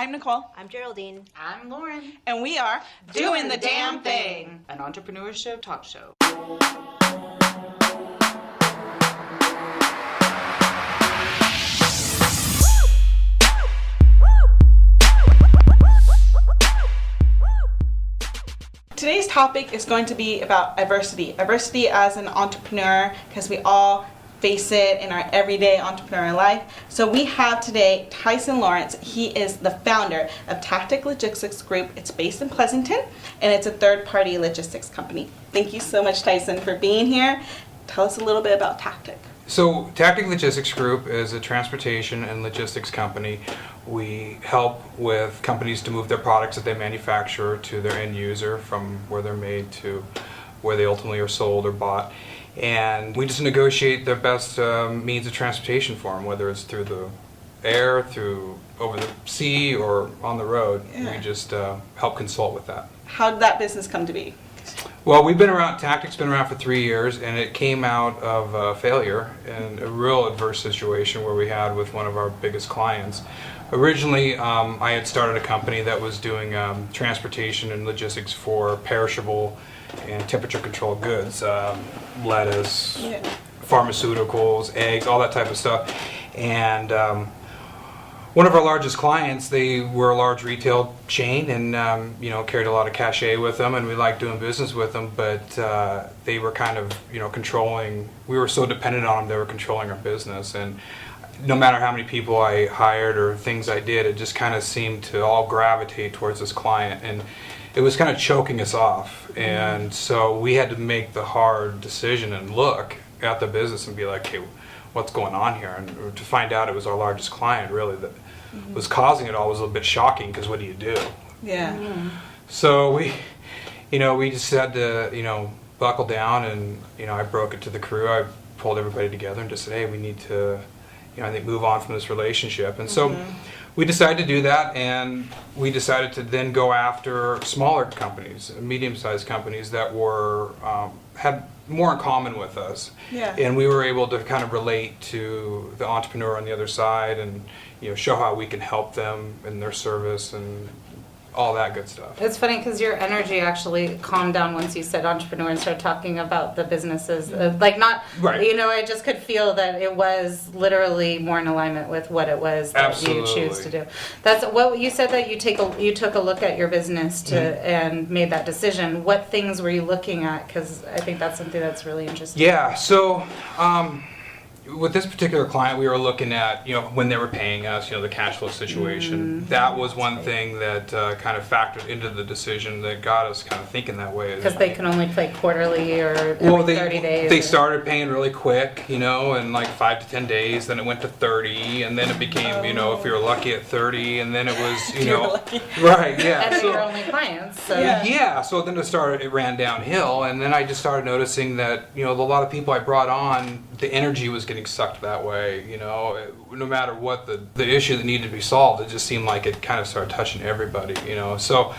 I'm Nicole. I'm Geraldine. I'm Lauren. And we are Doing the Damn Thing, an entrepreneurship talk show. Today's topic is going to be about adversity. Adversity as an entrepreneur, because we all face it in our everyday entrepreneurial life. So we have today Tyson Lawrence. He is the founder of Taktik Logistics Group. It's based in Pleasanton, and it's a third-party logistics company. Thank you so much, Tyson, for being here. Tell us a little bit about Taktik. So Taktik Logistics Group is a transportation and logistics company. We help with companies to move their products that they manufacture to their end user, from where they're made to where they ultimately are sold or bought. And we just negotiate the best means of transportation for them, whether it's through the air, through over the sea, or on the road. Yeah. We just help consult with that. How did that business come to be? Well, we've been around, Taktik's been around for 3 years, and it came out of failure and a real adverse situation where we had with one of our biggest clients. Originally, I had started a company that was doing transportation and logistics for perishable and temperature-controlled goods, lettuce, pharmaceuticals, eggs, all that type of stuff. And one of our largest clients, they were a large retail chain and carried a lot of cachet with them, and we liked doing business with them, but they were kind of controlling. We were so dependent on them, they were controlling our business, and no matter how many people I hired or things I did, it just kind of seemed to all gravitate towards this client, and it was kind of choking us off. And so we had to make the hard decision and look at the business and be like, hey, what's going on here? And to find out it was our largest client really that was causing it all was a little bit shocking, because what do you do? Yeah. So we just had to buckle down, and I broke it to the crew. I pulled everybody together and just said, hey, we need to I think move on from this relationship. And so we decided to do that, and we decided to then go after smaller companies, medium-sized companies that were had more in common with us. Yeah. And we were able to kind of relate to the entrepreneur on the other side, and show how we can help them in their service and all that good stuff. It's funny because your energy actually calmed down once you said entrepreneur and started talking about the businesses. Not, Right. I just could feel that it was literally more in alignment with what it was that Absolutely. you choose to do. That's what you said, that you took a look at your business and made that decision. What things were you looking at? Because I think that's something that's really interesting. Yeah, so with this particular client, we were looking at, when they were paying us, the cash flow situation. That was one thing that kind of factored into the decision that got us kind of thinking that way. Because they can only pay quarterly or every 30 days. They started paying really quick, in like 5 to 10 days. Then it went to 30, and then it became, if you were lucky at 30, and then it was, You were lucky. right, yeah. And So, your only clients. So. yeah, so then it ran downhill, and then I just started noticing that, a lot of people I brought on, the energy was getting sucked that way, no matter what the issue that needed to be solved, it just seemed like it kind of started touching everybody, So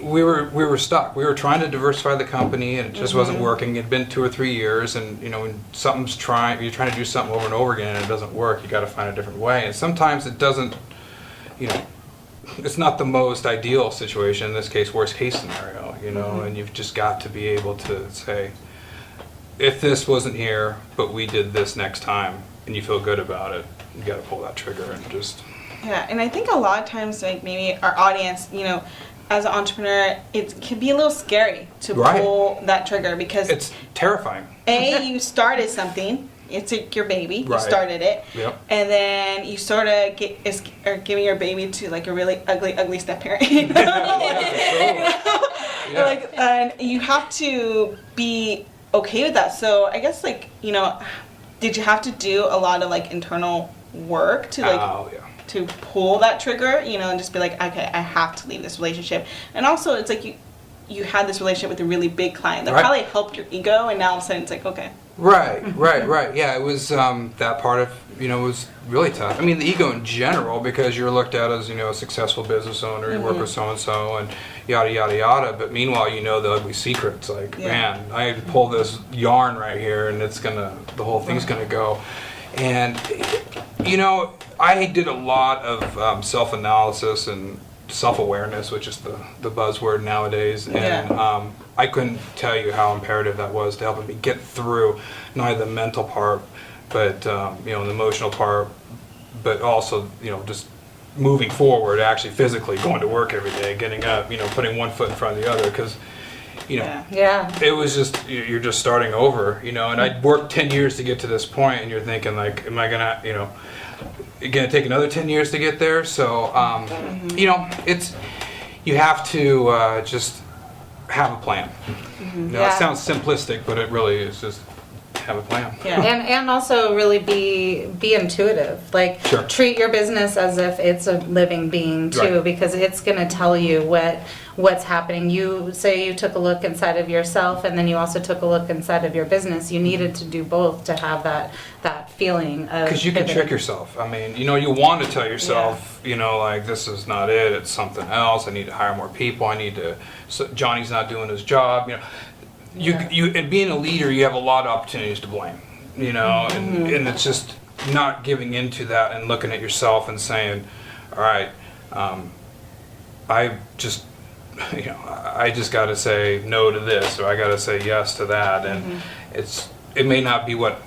we were stuck. We were trying to diversify the company, and it just wasn't working. It'd been 2 or 3 years, and when you're trying to do something over and over again and it doesn't work, you got to find a different way. And sometimes it doesn't, it's not the most ideal situation, in this case, worst case scenario, and you've just got to be able to say, if this wasn't here, but we did this next time, and you feel good about it, you got to pull that trigger and just. Yeah, and I think a lot of times, like maybe our audience, as an entrepreneur, it can be a little scary to pull that trigger, because It's terrifying. you started something. It's like your baby. Right. You started it. Yep. And then you sort of are giving your baby to like a really ugly step-parent. Yeah. And you have to be okay with that. So I guess did you have to do a lot of internal work to to pull that trigger, and just be like, okay, I have to leave this relationship? And also it's like you had this relationship with a really big client that probably helped your ego, and now all of a sudden it's like, okay. Right. Yeah, it was that part of was really tough. I mean, the ego in general, because you're looked at as a successful business owner, you work with so and so, and yada yada yada. But meanwhile, the ugly secrets. Like, man, I had to pull this yarn right here, and the whole thing's gonna go. And You know, I did a lot of self-analysis and self-awareness, which is the buzzword nowadays, and I couldn't tell you how imperative that was to helping me get through not only the mental part, but you know, the emotional part, but also, you know, just moving forward, actually physically going to work every day, getting up, you know, putting one foot in front of the other, because, you know, it was just, you're just starting over, you know, and I'd worked 10 years to get to this point, and you're thinking, like, am I gonna, you know, gonna take another 10 years to get there? So, you know, it's, you have to just have a plan. You know, it sounds simplistic, but it really is just have a plan. And also really be intuitive. Like treat your business as if it's a living being too, because it's going to tell you what's happening. You say you took a look inside of yourself, and then you also took a look inside of your business. You needed to do both to have that feeling of, because you can trick yourself. I mean, you know, you want to tell yourself, you know, like, this is not it, it's something else. I need to hire more people. I need to, so Johnny's not doing his job, you know. You and being a leader, you have a lot of opportunities to blame, you know, and it's just not giving into that and looking at yourself and saying, all right, I just, you know, I just got to say no to this, or I got to say yes to that, and it may not be what,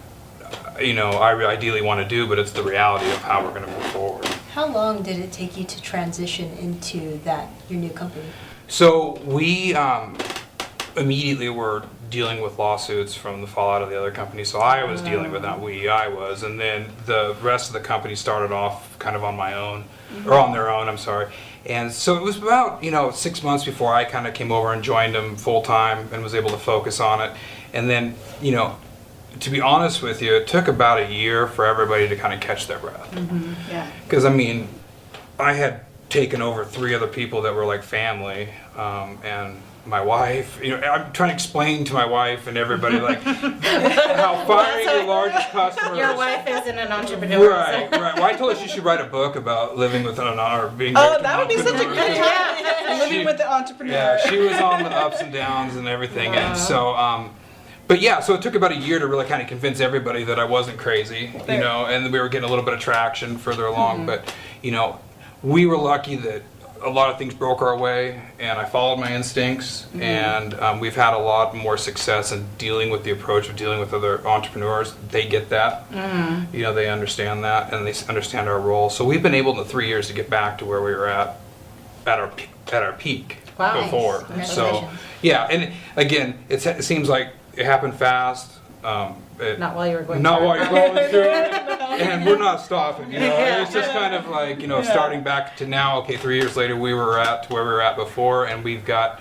you know, I ideally want to do, but it's the reality of how we're going to move forward. How long did it take you to transition into your new company? So we immediately were dealing with lawsuits from the fallout of the other company. So I was dealing with that. I was, and then the rest of the company started off kind of on my own, or on their own. I'm sorry. And so it was about, you know, 6 months before I kind of came over and joined them full time and was able to focus on it. And then, you know, to be honest with you, it took about a year for everybody to kind of catch their breath. Because I mean, I had taken over 3 other people that were like family, and my wife, you know, I'm trying to explain to my wife and everybody, like, how firing your largest customers. Your wife isn't an entrepreneur. Right. Well, I told her she should write a book about living with an or being. Oh, that would be such a good time. Living with the entrepreneur. Yeah, she was on the ups and downs and everything, and so. But yeah, so it took about a year to really kind of convince everybody that I wasn't crazy, you know, and we were getting a little bit of traction further along. But, you know, we were lucky that a lot of things broke our way, and I followed my instincts, and we've had a lot more success in dealing with the approach of dealing with other entrepreneurs. They get that, you know, they understand that, and they understand our role. So we've been able in the 3 years to get back to where we were at our peak before. So yeah, and again, it seems like it happened fast. Not while you were going not through while you're going through it, and we're not stopping, you know. It's just kind of like, you know, starting back to now. Okay, 3 years later, we were at where we were at before, and we've got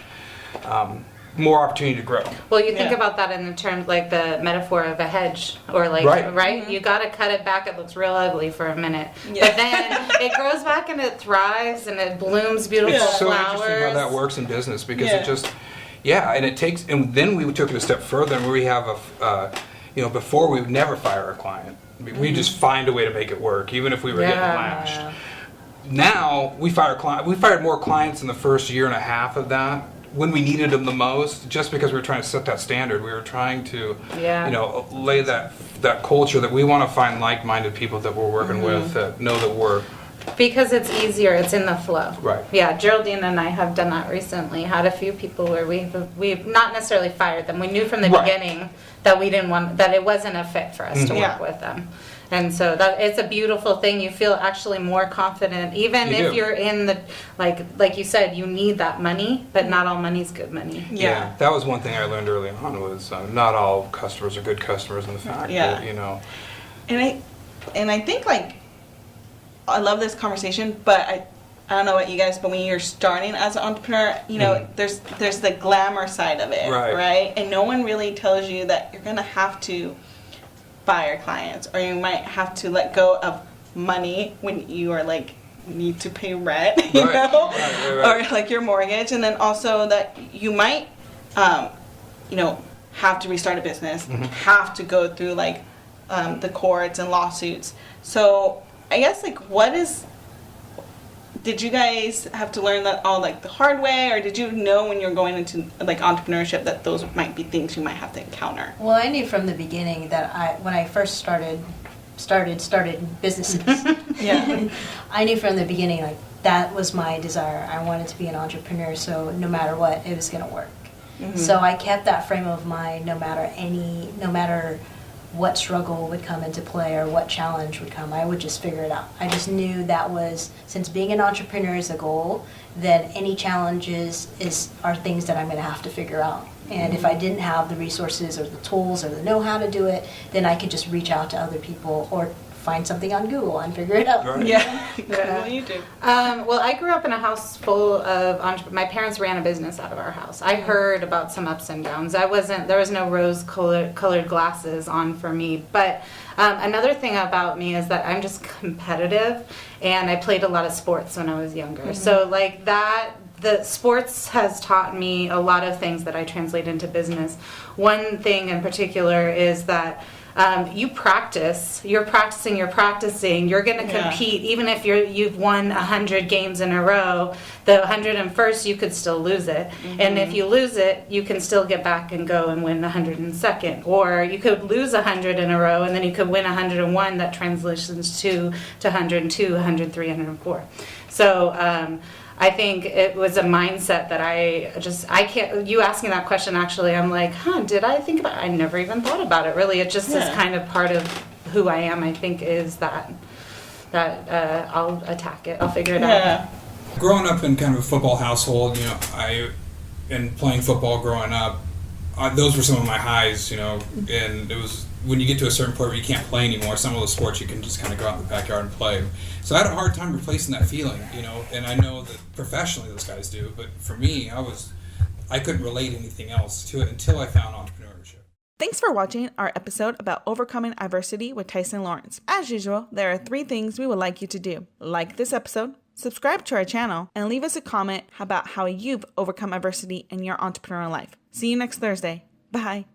more opportunity to grow. Well, you think about that in the terms like the metaphor of a hedge, or like right? You got to cut it back. It looks real ugly for a minute, but then it grows back and it thrives and it blooms beautiful flowers. It's so interesting how that works in business, because it just and it takes, and then we took it a step further, and we have you know, before we would never fire a client. We just find a way to make it work, even if we were getting lashed. Now we fired more clients in the first year and a half of that, when we needed them the most, just because we were trying to set that standard. We were trying to, you know, lay that culture that we want to find like-minded people that we're working with that know that we're. Because it's easier, it's in the flow. Right. Yeah, Geraldine and I have done that recently. Had a few people where we've not necessarily fired them. We knew from the beginning that we didn't want, that it wasn't a fit for us to work with them. And so that it's a beautiful thing. You feel actually more confident, even if you're in the, like you said, you need that money, but not all money's good money. Yeah, that was one thing I learned early on, was not all customers are good customers, in the fact that, you know. And I think, like, I love this conversation, but I don't know about you guys, but when you're starting as an entrepreneur, you know, there's the glamour side of it, right? And no one really tells you that you're gonna have to fire clients, or you might have to let go of money when you are like need to pay rent, you know, or like your mortgage, and then also that you might, you know, have to restart a business, have to go through like the courts and lawsuits. So I guess, like, did you guys have to learn that all like the hard way, or did you know when you were going into like entrepreneurship that those might be things you might have to encounter? Well, I knew from the beginning that when I first started started businesses. Yeah. I knew from the beginning, like, that was my desire. I wanted to be an entrepreneur, so no matter what, it was going to work. So I kept that frame of mind no matter what struggle would come into play or what challenge would come, I would just figure it out. I just knew that was, since being an entrepreneur is a goal, then any challenges are things that I'm going to have to figure out. And if I didn't have the resources or the tools or the know-how to do it, then I could just reach out to other people or find something on Google and figure it out. Right. Yeah. What do you do? Well, I grew up in a house full of my parents ran a business out of our house. I heard about some ups and downs. There was no rose-colored glasses on for me. But another thing about me is that I'm just competitive, and I played a lot of sports when I was younger. So like that, the sports has taught me a lot of things that I translate into business. One thing in particular is that you practice. You're practicing. You're going to compete, even if you've won 100 games in a row. The 101st, you could still lose it, and if you lose it, you can still get back and go and win 102nd. Or you could lose 100 in a row, and then you could win 101. That translations to 102, 103, 104. So. I think it was a mindset that I can't, you asking that question actually, I'm like, did I think about it? I never even thought about it really. It just is kind of part of who I am, I think, is that I'll attack it. I'll figure it out. Growing up in kind of a football household, and playing football growing up, those were some of my highs, and it was when you get to a certain point where you can't play anymore, some of the sports you can just kind of go out in the backyard and play. So I had a hard time replacing that feeling, and I know that professionally those guys do, but for me, I couldn't relate anything else to it until I found entrepreneurship. Thanks for watching our episode about overcoming adversity with Tyson Lawrence. As usual, there are 3 things we would like you to do. Like this episode, subscribe to our channel, and leave us a comment about how you've overcome adversity in your entrepreneurial life. See you next Thursday. Bye.